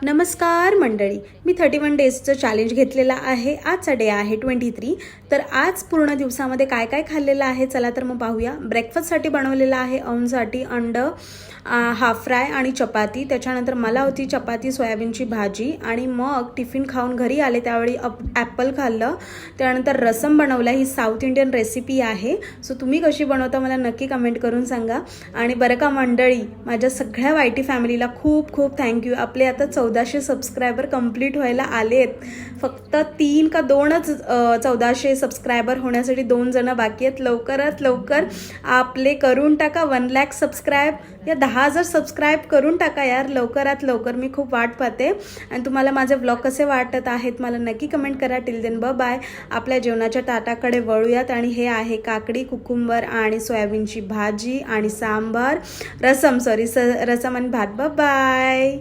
नमस्कार मंडळी, मी 31 डेजचं चॅलेंज घेतलेला आहे. आजचा डे आहे 23. तर आज पूर्ण दिवसामध्ये काय काय खाल्लेलं आहे चला तर मग पाहूया. ब्रेकफास्टसाठी बनवलेलं आहे औंसाठी अंड, हाफ फ्राय आणि चपाती. त्याच्यानंतर मला होती चपाती सोयाबीनची भाजी आणि मग टिफिन खाऊन घरी आले त्यावेळी ॲपल खाल्लं. त्यानंतर रसम बनवला. ही साऊथ इंडियन रेसिपी आहे. सो तुम्ही कशी बनवता मला नक्की कमेंट करून सांगा. आणि बरं का मंडळी, माझ्या सगळ्या वायटी फॅमिलीला खूप खूप थँक्यू. आपले आता 1400 सबस्क्रायबर कंप्लीट व्हायला आलेत. फक्त 3 का 2च 1400 सबस्क्रायबर होण्यासाठी 2 जण बाकी आहेत. लवकरात लवकर आपले करून टाका 1 लाख सबस्क्राईब या 10,000 सबस्क्राईब करून टाका यार, लवकरात लवकर. मी खूप वाट पाहते. आणि तुम्हाला माझे व्लॉग कसे वाटत आहेत मला नक्की कमेंट करा. Till then bye. आपल्या जेवणाच्या ताटाकडे वळूयात. आणि हे आहे काकडी, कुकुंबर आणि सोयाबीनची भाजी आणि सांबार, रसम आणि भात. बाय.